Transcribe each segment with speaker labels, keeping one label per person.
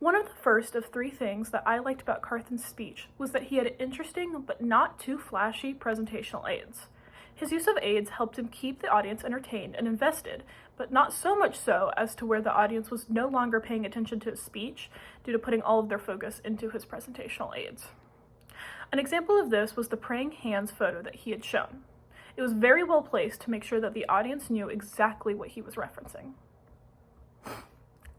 Speaker 1: One of the first of three things that I liked about Carthan's speech was that he had interesting but not too flashy presentational aids. His use of aids helped him keep the audience entertained and invested, but not so much so as to where the audience was no longer paying attention to his speech due to putting all of their focus into his presentational aids. An example of this was the praying hands photo that he had shown. It was very well placed to make sure that the audience knew exactly what he was referencing.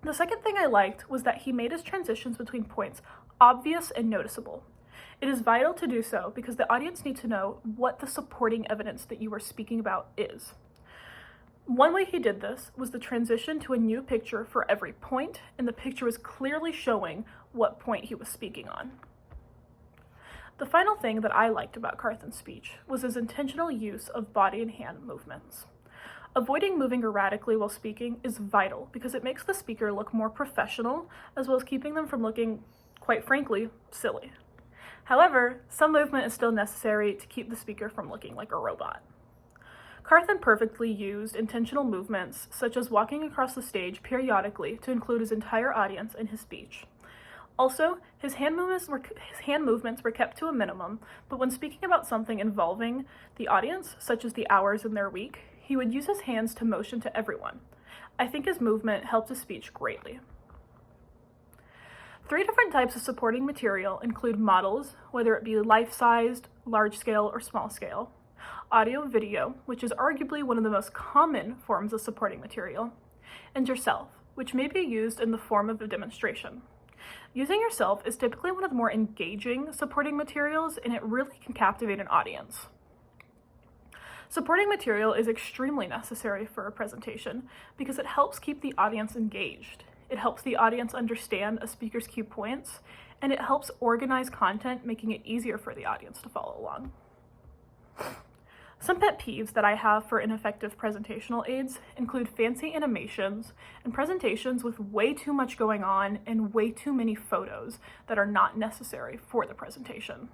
Speaker 1: The second thing I liked was that he made his transitions between points obvious and noticeable. It is vital to do so because the audience needs to know what the supporting evidence that you are speaking about is. One way he did this was the transition to a new picture for every point, and the picture was clearly showing what point he was speaking on. The final thing that I liked about Carthan's speech was his intentional use of body and hand movements. Avoiding moving erratically while speaking is vital because it makes the speaker look more professional, as well as keeping them from looking, quite frankly, silly. However, some movement is still necessary to keep the speaker from looking like a robot. Carthan perfectly used intentional movements, such as walking across the stage periodically to include his entire audience in his speech. Also, his hand movements were kept to a minimum, but when speaking about something involving the audience, such as the hours in their week, he would use his hands to motion to everyone. I think his movement helped his speech greatly. 3 different types of supporting material include models, whether it be life-sized, large-scale, or small-scale, audio-video, which is arguably one of the most common forms of supporting material, and yourself, which may be used in the form of a demonstration. Using yourself is typically one of the more engaging supporting materials, and it really can captivate an audience. Supporting material is extremely necessary for a presentation because it helps keep the audience engaged. It helps the audience understand a speaker's key points, and it helps organize content, making it easier for the audience to follow along. Some pet peeves that I have for ineffective presentational aids include fancy animations and presentations with way too much going on and way too many photos that are not necessary for the presentation.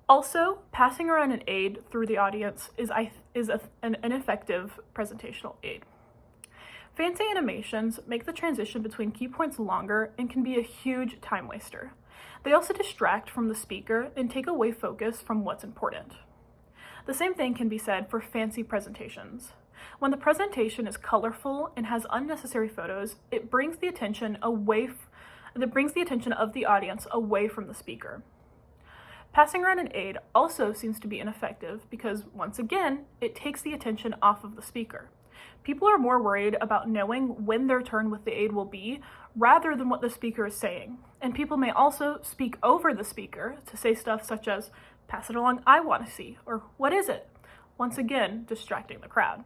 Speaker 1: Also, passing around an aid through the audience is an ineffective presentational aid. Fancy animations make the transition between key points longer and can be a huge time waster. They also distract from the speaker and take away focus from what's important. The same thing can be said for fancy presentations. When the presentation is colorful and has unnecessary photos, it brings the attention of the audience away from the speaker. Passing around an aid also seems to be ineffective because, once again, it takes the attention off of the speaker. People are more worried about knowing when their turn with the aid will be rather than what the speaker is saying. And people may also speak over the speaker to say stuff such as, "Pass it along, I want to see," or "What is it?" Once again, distracting the crowd.